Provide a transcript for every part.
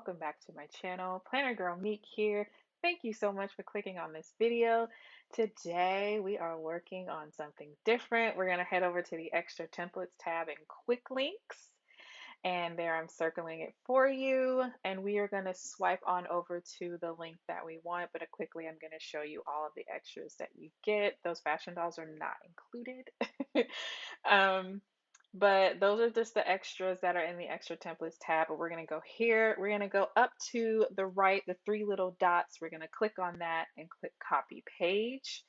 welcome back to my channel. Planner Girl Meek here. Thank you so much for clicking on this video. Today we are working on something different. We're going to head over to the extra templates tab in quick links, and there I'm circling it for you, and we are going to swipe on over to the link that we want, but quickly I'm going to show you all of the extras that you get. Those fashion dolls are not included. um, but those are just the extras that are in the extra templates tab. But we're going to go here. We're going to go up to the right, the three little dots. We're going to click on that and click copy page.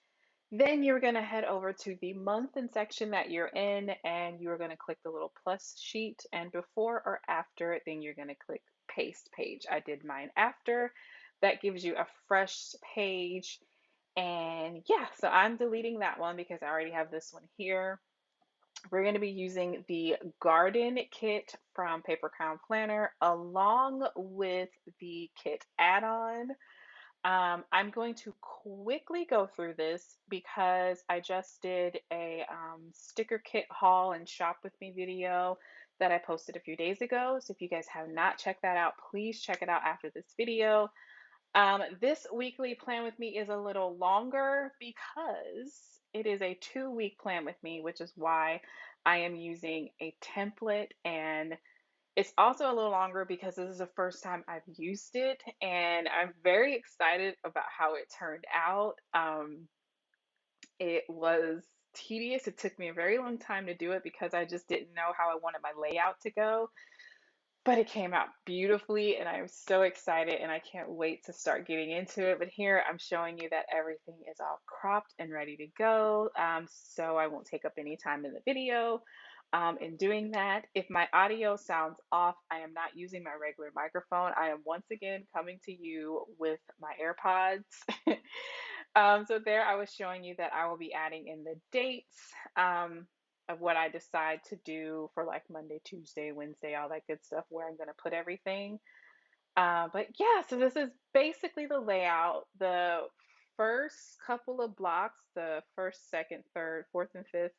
Then you're going to head over to the month and section that you're in, and you're going to click the little plus sheet, and before or after, then you're going to click paste page. I did mine after. That gives you a fresh page. And yeah, so I'm deleting that one because I already have this one here. We're going to be using the garden kit from PaperCrownPlanner along with the kit add-on. I'm going to quickly go through this because I just did a sticker kit haul and shop with me video that I posted a few days ago. So if you guys have not checked that out, please check it out after this video. This weekly plan with me is a little longer because it is a 2-week plan with me, which is why I am using a template, and it's also a little longer because this is the first time I've used it, and I'm very excited about how it turned out. It was tedious. It took me a very long time to do it because I just didn't know how I wanted my layout to go. But it came out beautifully, and I'm so excited, and I can't wait to start getting into it. But here I'm showing you that everything is all cropped and ready to go, so I won't take up any time in the video in doing that. If my audio sounds off, I am not using my regular microphone. I am once again coming to you with my AirPods. So there I was showing you that I will be adding in the dates. Of what I decide to do for like Monday, Tuesday, Wednesday, all that good stuff, where I'm going to put everything. But yeah, so this is basically the layout. The first couple of blocks, the first, second, third, fourth, and fifth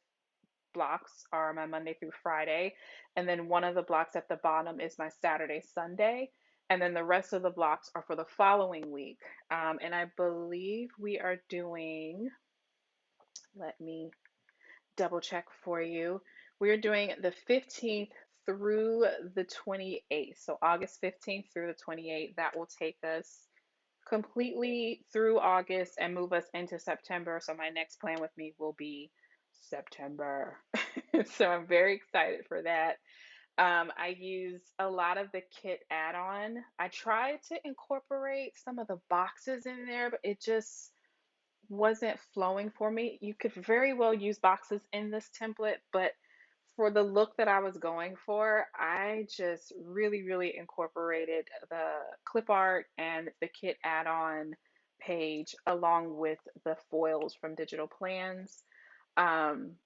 blocks are my Monday through Friday. And then one of the blocks at the bottom is my Saturday, Sunday. And then the rest of the blocks are for the following week. And I believe we are doing, let me double check for you. We're doing the 15th through the 28th. So August 15th through the 28th. That will take us completely through August and move us into September. So my next plan with me will be September. So I'm very excited for that. I use a lot of the kit add-on. I tried to incorporate some of the boxes in there, but it just wasn't flowing for me. You could very well use boxes in this template, but for the look that I was going for, I just really incorporated the clip art and the kit add-on page along with the foils from Digital Plans. Um,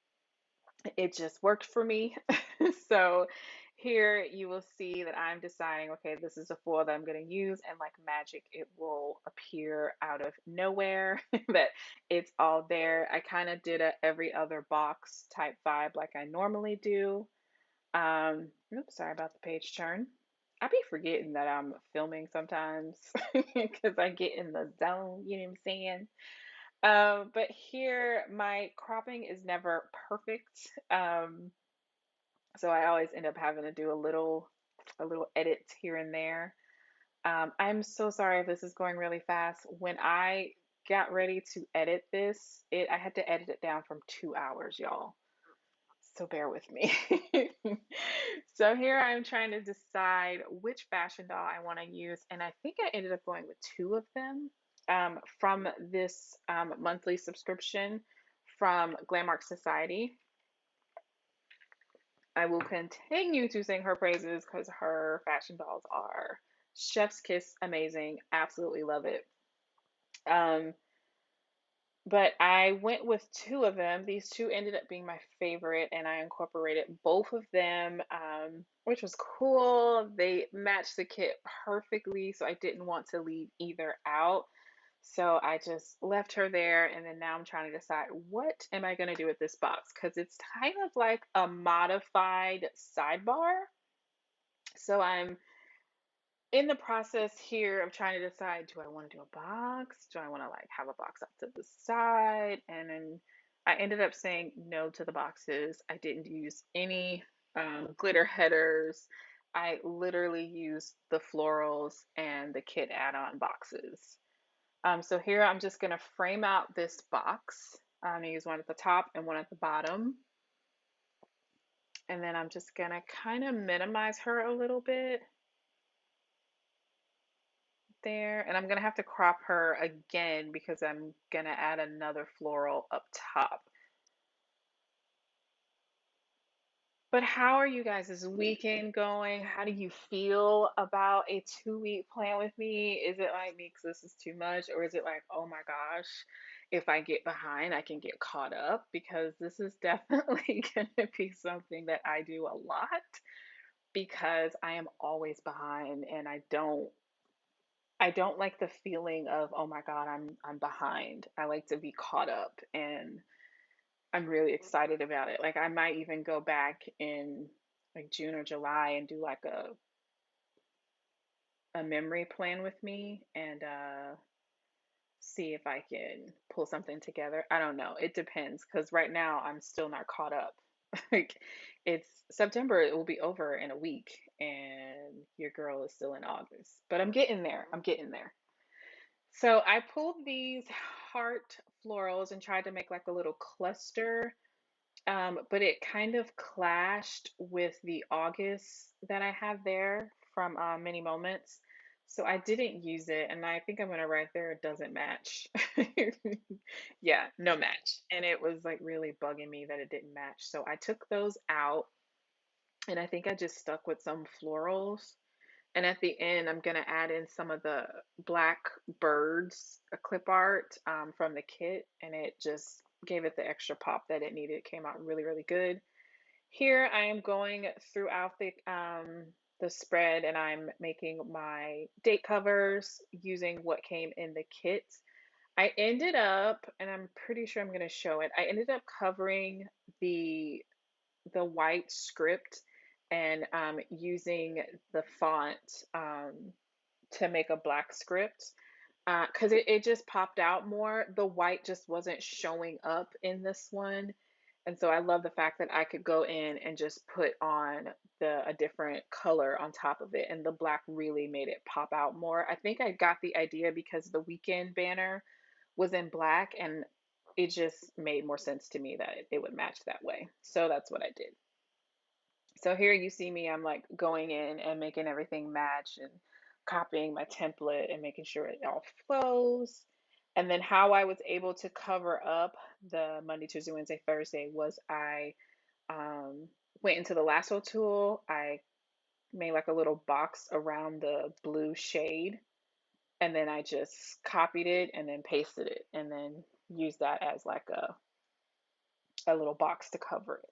it just worked for me. So here you will see that I'm deciding, okay, this is the foil that I'm going to use, and like magic, it will appear out of nowhere that it's all there. I kind of did a every other box type vibe like I normally do. Oops, sorry about the page turn. I be forgetting that I'm filming sometimes because I get in the zone, you know what I'm saying? But here my cropping is never perfect. So I always end up having to do a little edits here and there. I'm so sorry if this is going really fast. When I got ready to edit this, I had to edit it down from 2 hours, y'all. So bear with me. So here I'm trying to decide which fashion doll I want to use, and I think I ended up going with two of them from this monthly subscription from GlamMarksSociety. I will continue to sing her praises because her fashion dolls are chef's kiss amazing. Absolutely love it. Um, but I went with two of them. These two ended up being my favorite, and I incorporated both of them, which was cool. They matched the kit perfectly, so I didn't want to leave either out. So I just left her there, and then now I'm trying to decide what am I going to do with this box, because it's kind of like a modified sidebar. So I'm in the process here of trying to decide, do I want to do a box? Do I want to like have a box up to the side? And then I ended up saying no to the boxes. I didn't use any glitter headers. I literally used the florals and the kit add-on boxes. So here I'm just going to frame out this box. I'm going to use one at the top and one at the bottom. And then I'm just going to kind of minimize her a little bit there. And I'm going to have to crop her again because I'm going to add another floral up top. But how are you guys this weekend going? How do you feel about a 2-week plan with me? Is it like, Meeks, this is too much? Or is it like, oh my gosh, if I get behind, I can get caught up? Because this is definitely going to be something that I do a lot because I am always behind and I don't like the feeling of, oh my God, I'm behind. I like to be caught up and I'm really excited about it. Like I might even go back in like June or July and do like a memory plan with me and see if I can pull something together. I don't know. It depends because right now I'm still not caught up. Like it's September, it will be over in a week and your girl is still in August. But I'm getting there. I'm getting there. So I pulled these heart florals and tried to make like a little cluster, but it kind of clashed with the August that I have there from Mini Moments. So I didn't use it, and I think I'm gonna write there it doesn't match. Yeah, no match. And it was like really bugging me that it didn't match. So I took those out, and I think I just stuck with some florals. And at the end, I'm gonna add in some of the black birds clip art from the kit, and it just gave it the extra pop that it needed. It came out really, really good. Here I am going throughout the spread, and I'm making my date covers using what came in the kit. I ended up, and I'm pretty sure I'm gonna show it. I ended up covering the white script and using the font to make a black script because it just popped out more. The white just wasn't showing up in this one. And so I love the fact that I could go in and just put on a different color on top of it. And the black really made it pop out more. I think I got the idea because the weekend banner was in black and it just made more sense to me that it would match that way. So that's what I did. So here you see me, I'm like going in and making everything match and copying my template and making sure it all flows. And then how I was able to cover up the Monday, Tuesday, Wednesday, Thursday was I went into the lasso tool. I made like a little box around the blue shade and then I just copied it and then pasted it and then used that as like a little box to cover it.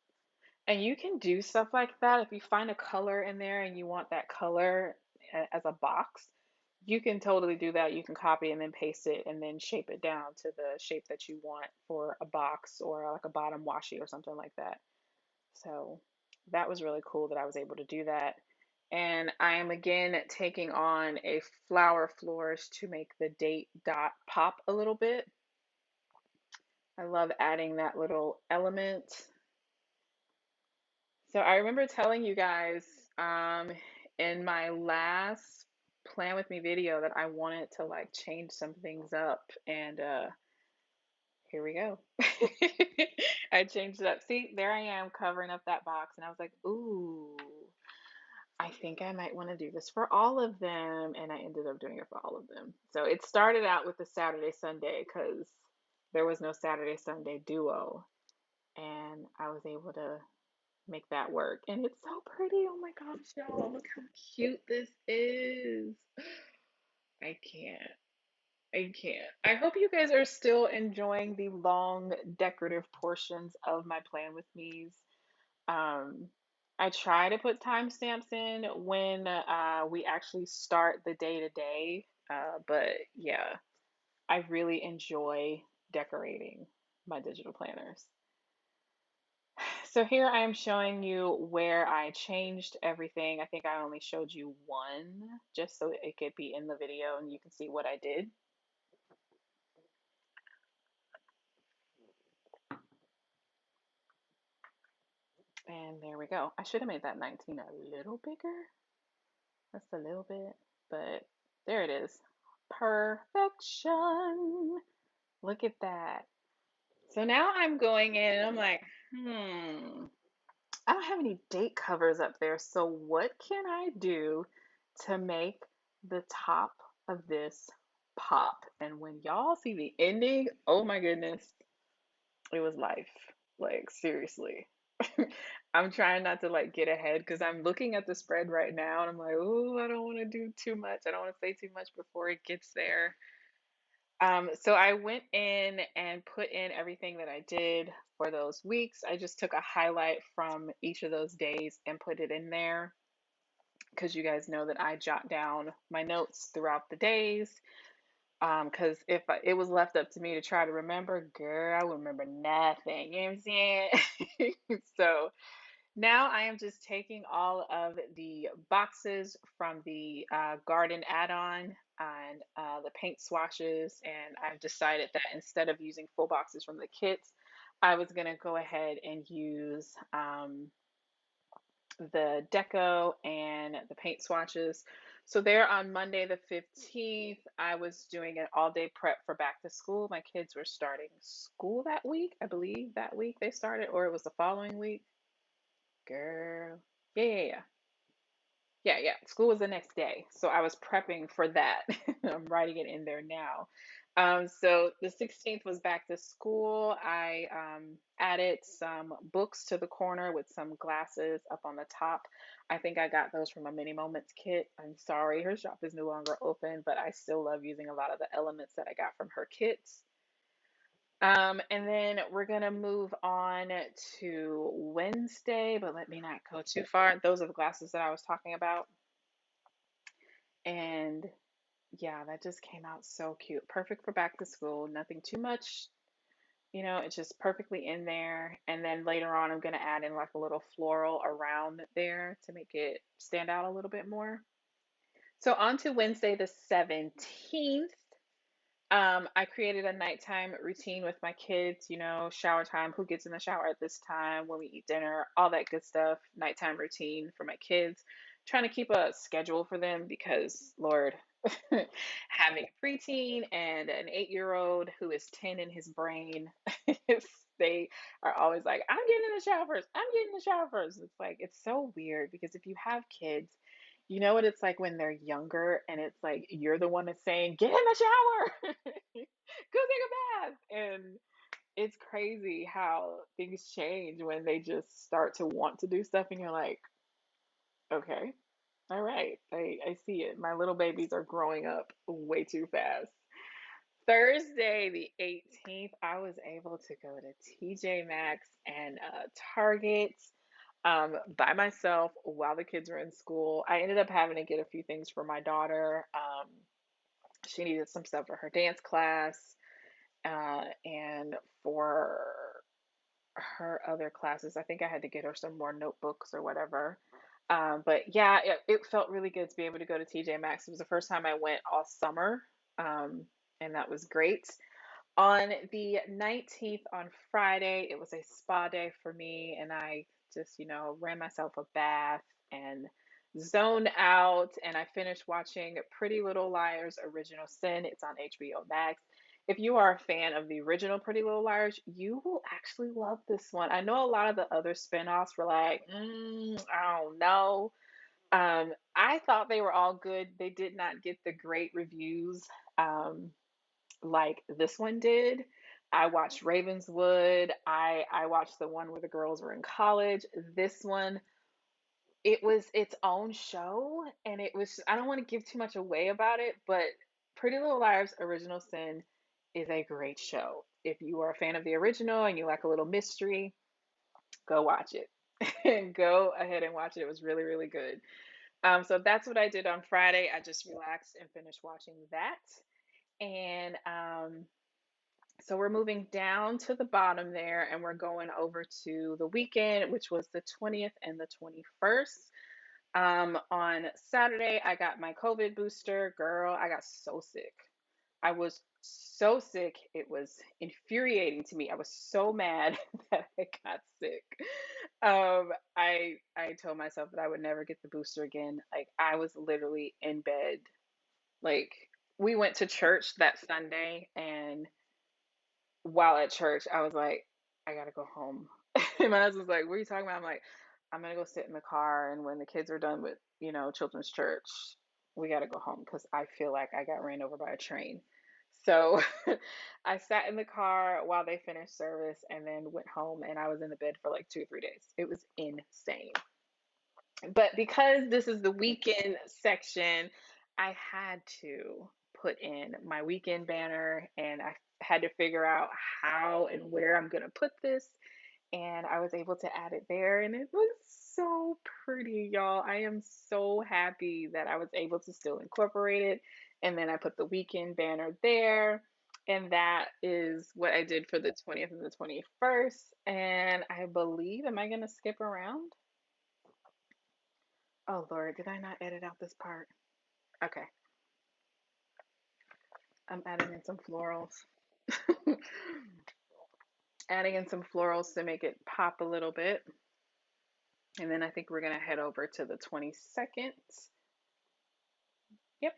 And you can do stuff like that. If you find a color in there and you want that color as a box, you can totally do that. You can copy and then paste it and then shape it down to the shape that you want for a box or like a bottom washi or something like that. So that was really cool that I was able to do that. And I am again taking on a flower flourish to make the date dot pop a little bit. I love adding that little element. So I remember telling you guys in my last plan with me video that I wanted to like change some things up and here we go. I changed it up. See, there I am covering up that box and I was like, ooh, I think I might want to do this for all of them and I ended up doing it for all of them. So it started out with the Saturday Sunday because there was no Saturday Sunday duo and I was able to make that work. And it's so pretty. Oh my gosh, y'all. Look how cute this is. I can't. I can't. I hope you guys are still enjoying the long decorative portions of my plan with me's. Um, I try to put timestamps in when we actually start the day to day. But yeah, I really enjoy decorating my digital planners. So here I am showing you where I changed everything. I think I only showed you one just so it could be in the video and you can see what I did. And there we go. I should have made that 19 a little bigger. Just a little bit, but there it is. Perfection. Look at that. So now I'm going in and I'm like, I don't have any date covers up there. So what can I do to make the top of this pop? And when y'all see the ending, oh my goodness, it was life. Like seriously. I'm trying not to like get ahead because I'm looking at the spread right now and I'm like, oh, I don't want to do too much. I don't want to say too much before it gets there. So I went in and put in everything that I did for those weeks. I just took a highlight from each of those days and put it in there because you guys know that I jot down my notes throughout the days. Because it was left up to me to try to remember, girl, I would remember nothing. You know what I'm saying? So now I am just taking all of the boxes from the garden add-on and the paint swatches, and I've decided that instead of using full boxes from the kits, I was going to go ahead and use the deco and the paint swatches. So there on Monday the 15th, I was doing an all-day prep for back to school. My kids were starting school that week. I believe that week they started, or it was the following week. Girl. Yeah. Yeah. School was the next day. So I was prepping for that. I'm writing it in there now. So the 16th was back to school. I added some books to the corner with some glasses up on the top. I think I got those from a Mini Moments kit. I'm sorry, her shop is no longer open, but I still love using a lot of the elements that I got from her kits. And then we're gonna move on to Wednesday, but let me not go too far. Those are the glasses that I was talking about. And yeah, that just came out so cute. Perfect for back to school. Nothing too much, it's just perfectly in there. And then later on, I'm gonna add in like a little floral around there to make it stand out a little bit more. So on to Wednesday the 17th. I created a nighttime routine with my kids, shower time, who gets in the shower at this time, when we eat dinner, all that good stuff, nighttime routine for my kids. Trying to keep a schedule for them because, Lord, having a preteen and an 8-year-old who is 10 in his brain, they are always like, I'm getting in the shower first. I'm getting in the shower first. It's like, it's so weird because if you have kids, you know what it's like when they're younger and it's like you're the one that's saying, get in the shower, go take a bath. And it's crazy how things change when they just start to want to do stuff and you're like, okay, all right, I see it. My little babies are growing up way too fast. Thursday, the 18th, I was able to go to TJ Maxx and Target by myself while the kids were in school. I ended up having to get a few things for my daughter. She needed some stuff for her dance class and for her other classes. I think I had to get her some more notebooks or whatever. But yeah, it felt really good to be able to go to TJ Maxx. It was the first time I went all summer, and that was great. On the 19th, on Friday, it was a spa day for me, and I just, ran myself a bath and zoned out. And I finished watching Pretty Little Liars Original Sin. It's on HBO Max. If you are a fan of the original Pretty Little Liars, you will actually love this one. I know a lot of the other spinoffs were like, I don't know. I thought they were all good. They did not get the great reviews. Like this one did. I watched Ravenswood. I watched the one where the girls were in college. This one, it was its own show, and it was, I don't want to give too much away about it, but Pretty Little Liars Original Sin is a great show. If you are a fan of the original and you like a little mystery, go watch it. And go ahead and watch it. It was really, really good. So that's what I did on Friday. I just relaxed and finished watching that. And So we're moving down to the bottom there and we're going over to the weekend, which was the 20th and the 21st. On Saturday, I got my COVID booster. Girl, I got so sick. I was so sick. It was infuriating to me. I was so mad that I got sick. I told myself that I would never get the booster again. Like I was literally in bed. Like we went to church that Sunday, and while at church, I was like, I gotta go home. And my husband's like, what are you talking about? I'm like, I'm gonna go sit in the car, and when the kids are done with, children's church, we gotta go home because I feel like I got ran over by a train. So I sat in the car while they finished service and then went home, and I was in the bed for like 2 or 3 days. It was insane. But because this is the weekend section, I had to put in my weekend banner and I had to figure out how and where I'm going to put this. And I was able to add it there and it looks so pretty, y'all. I am so happy that I was able to still incorporate it. And then I put the weekend banner there. And that is what I did for the 20th and the 21st. And I believe, am I going to skip around? Oh Lord, did I not edit out this part? Okay, I'm adding in some florals. Adding in some florals to make it pop a little bit. And then I think we're gonna head over to the 22nd. Yep.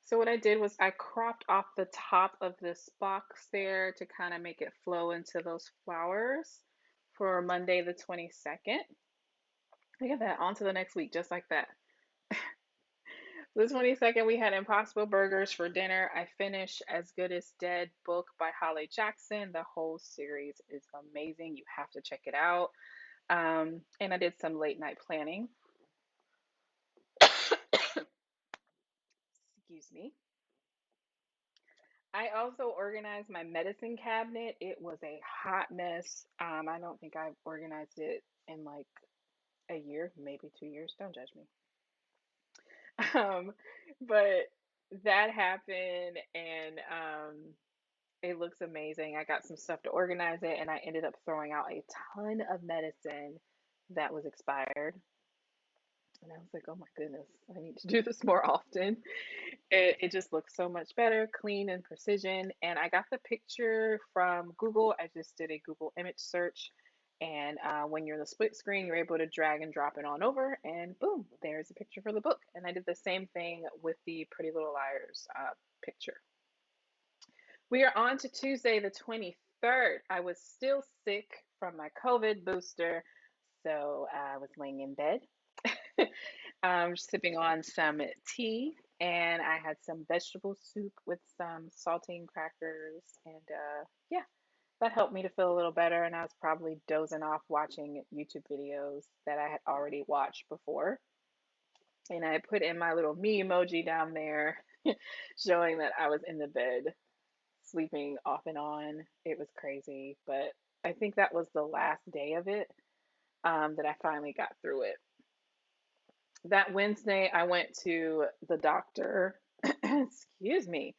So what I did was I cropped off the top of this box there to kind of make it flow into those flowers for Monday the 22nd. Look at that, on to the next week, just like that. The 22nd, we had Impossible Burgers for dinner. I finished As Good as Dead book by Holly Jackson. The whole series is amazing. You have to check it out. And I did some late night planning. Excuse me. I also organized my medicine cabinet. It was a hot mess. I don't think I've organized it in like a year, maybe 2 years. Don't judge me. Um, but that happened, and it looks amazing. I got some stuff to organize it, and I ended up throwing out a ton of medicine that was expired. And I was like, oh my goodness, I need to do this more often. It just looks so much better, clean and precision. And I got the picture from Google. I just did a Google image search. And when you're in the split screen, you're able to drag and drop it on over, and boom, there's a picture for the book. And I did the same thing with the Pretty Little Liars picture. We are on to Tuesday, the 23rd. I was still sick from my COVID booster, so I was laying in bed, sipping on some tea, and I had some vegetable soup with some saltine crackers, and yeah, that helped me to feel a little better. And I was probably dozing off watching YouTube videos that I had already watched before. And I put in my little me emoji down there, showing that I was in the bed sleeping off and on. It was crazy, but I think that was the last day of it, that I finally got through it. That Wednesday, I went to the doctor. Excuse me.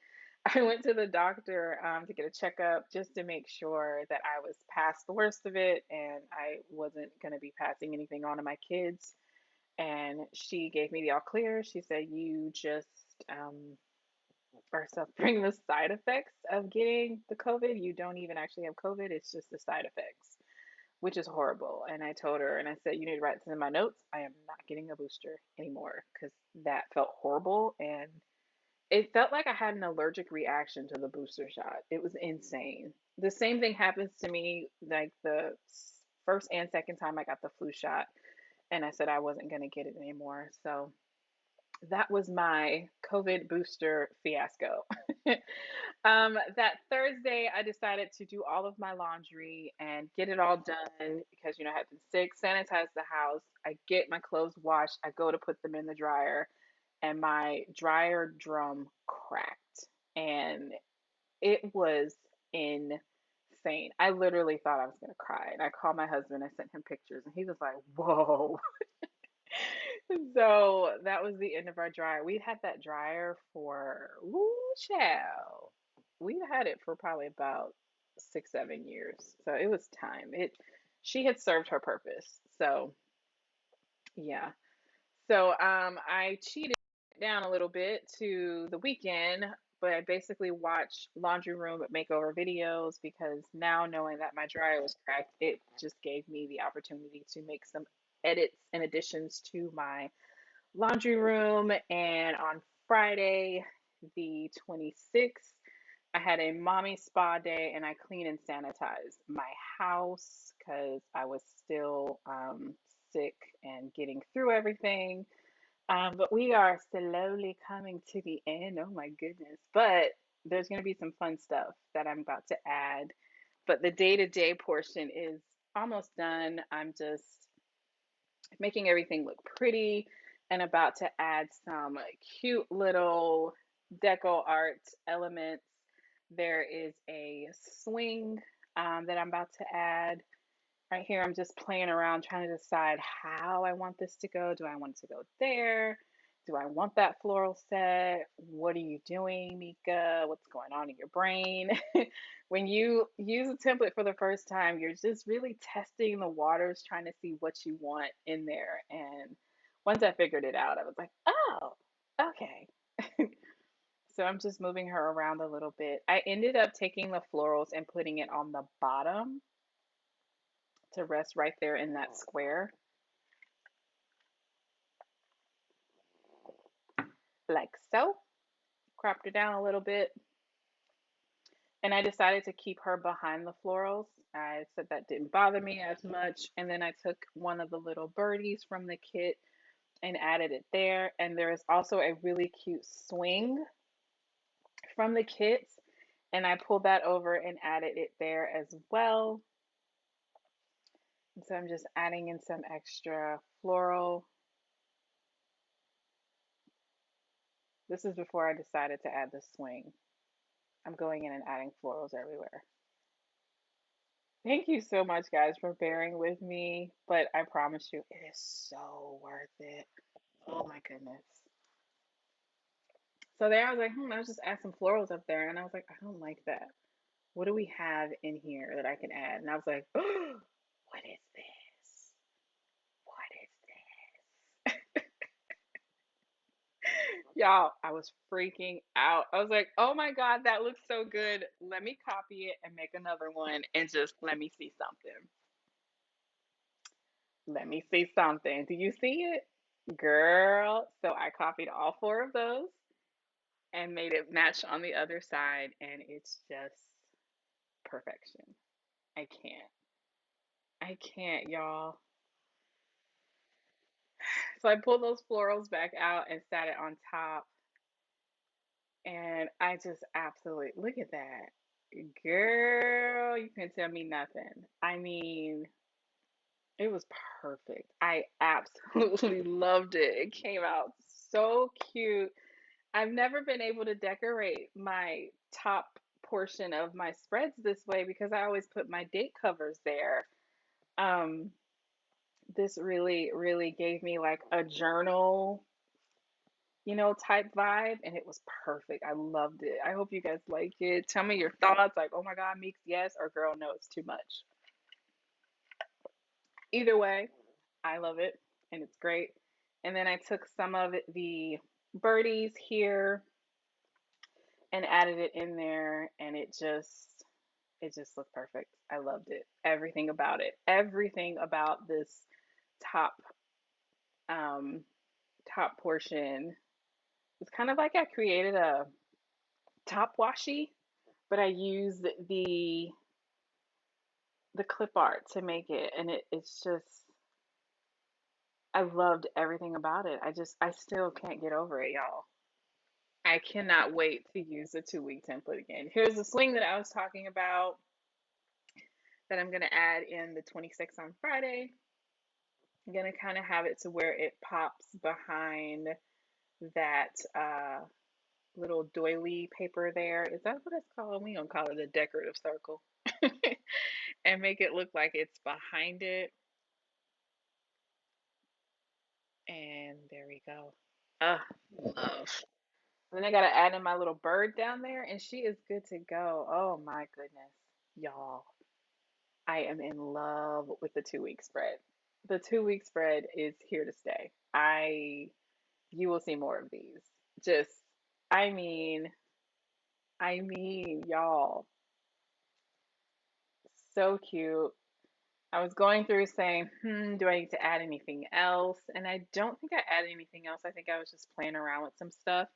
I went to the doctor to get a checkup just to make sure that I was past the worst of it and I wasn't going to be passing anything on to my kids. And she gave me the all clear. She said, you just are suffering the side effects of getting the COVID. You don't even actually have COVID, it's just the side effects, which is horrible. And I told her, and I said, you need to write this in my notes. I am not getting a booster anymore because that felt horrible. And it felt like I had an allergic reaction to the booster shot. It was insane. The same thing happens to me like the first and second time I got the flu shot. And I said I wasn't going to get it anymore. So that was my COVID booster fiasco. That Thursday, I decided to do all of my laundry and get it all done because, I had been sick, sanitize the house. I get my clothes washed. I go to put them in the dryer, and my dryer drum cracked. And it was insane. I literally thought I was going to cry. And I called my husband. I sent him pictures, and he was like, whoa. So that was the end of our dryer. We had that dryer for, ooh, child. we've had it for probably about 6, 7 years. So it was time. She had served her purpose. So yeah. So I cheated down a little bit to the weekend, but I basically watched laundry room makeover videos because now knowing that my dryer was cracked, it just gave me the opportunity to make some edits and additions to my laundry room. And on Friday, the 26th, I had a mommy spa day and I cleaned and sanitized my house because I was still sick and getting through everything. But we are slowly coming to the end. Oh my goodness. But there's going to be some fun stuff that I'm about to add. But the day-to-day portion is almost done. I'm just making everything look pretty and about to add some cute little deco art elements. There is a swing that I'm about to add. Right here, I'm just playing around trying to decide how I want this to go. Do I want it to go there? Do I want that floral set? What are you doing, Mika? What's going on in your brain? When you use a template for the first time, you're just really testing the waters, trying to see what you want in there. And once I figured it out, I was like, oh, okay. So I'm just moving her around a little bit. I ended up taking the florals and putting it on the bottom to rest right there in that square, like so. Cropped her down a little bit. And I decided to keep her behind the florals. I said that didn't bother me as much. And then I took one of the little birdies from the kit and added it there. And there is also a really cute swing from the kits. And I pulled that over and added it there as well. And so I'm just adding in some extra floral. This is before I decided to add the swing. I'm going in and adding florals everywhere. Thank you so much, guys, for bearing with me. But I promise you, it is so worth it. Oh my goodness. So there I was like, I'll just add some florals up there. And I was like, I don't like that. What do we have in here that I can add? And I was like, oh, what is this? What is this? Y'all, I was freaking out. I was like, oh my God, that looks so good. Let me copy it and make another one and just let me see something. Let me see something. Do you see it? Girl. So I copied all four of those and made it match on the other side, and it's just perfection. I can't. I can't, y'all. So I pulled those florals back out and sat it on top, and I just absolutely look at that. Girl, you can tell me nothing. I mean, it was perfect. I absolutely loved it. It came out so cute. I've never been able to decorate my top portion of my spreads this way because I always put my date covers there. Um, this really, really gave me like a journal, type vibe, and it was perfect. I loved it. I hope you guys like it. Tell me your thoughts, like, oh my God, Meeks, yes, or girl, no, it's too much. Either way, I love it and it's great. And then I took some of the birdies here and added it in there, and it just looked perfect. I loved it. Everything about it. Everything about this top um top portion. It's kind of like I created a top washi, but I used the clip art to make it, and it's just I loved everything about it. I still can't get over it, y'all. I cannot wait to use the 2 week template again. Here's the swing that I was talking about that I'm gonna add in the 26th on Friday. I'm gonna kind of have it to where it pops behind that little doily paper there. Is that what it's called? We don't call it a decorative circle. And make it look like it's behind it. And there we go. Ah, love. And then I gotta add in my little bird down there, and she is good to go. Oh my goodness, y'all. I am in love with the 2 week spread. The 2 week spread is here to stay. You will see more of these. Just, I mean, y'all, so cute. I was going through saying, do I need to add anything else? And I don't think I added anything else. I think I was just playing around with some stuff.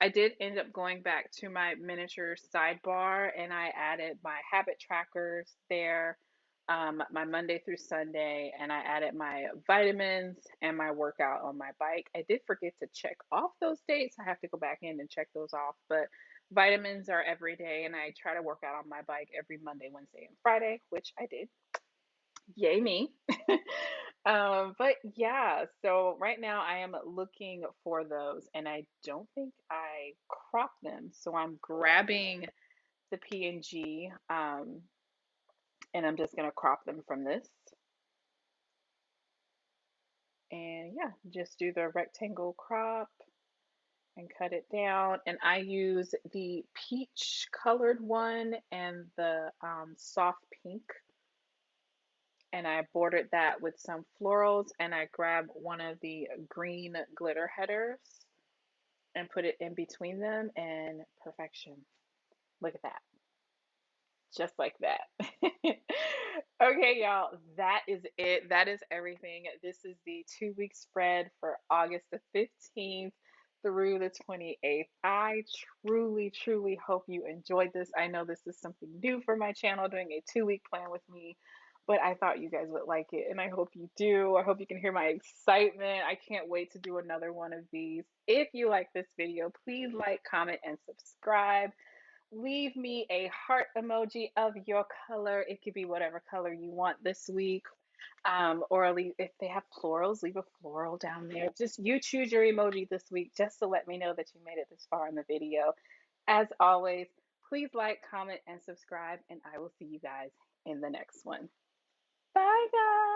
I did end up going back to my miniature sidebar and I added my habit trackers there, my Monday through Sunday, and I added my vitamins and my workout on my bike. I did forget to check off those dates. I have to go back in and check those off, but vitamins are every day, and I try to work out on my bike every Monday, Wednesday, and Friday, which I did. Yay me. But yeah, so right now I am looking for those and I don't think I cropped them. So I'm grabbing the PNG and I'm just gonna crop them from this. And yeah, just do the rectangle crop and cut it down. And I use the peach colored one and the soft pink, and I bordered that with some florals, and I grabbed one of the green glitter headers and put it in between them, and perfection. Look at that. Just like that. Okay, y'all, that is it. That is everything. This is the 2 week spread for August the 15th through the 28th. I truly, truly hope you enjoyed this. I know this is something new for my channel, doing a 2 week plan with me, but I thought you guys would like it, and I hope you do. I hope you can hear my excitement. I can't wait to do another one of these. If you like this video, please like, comment, and subscribe. Leave me a heart emoji of your color. It could be whatever color you want this week. Or leave, if they have florals, leave a floral down there. Just you choose your emoji this week just to let me know that you made it this far in the video. As always, please like, comment, and subscribe, and I will see you guys in the next one. Bye, guys.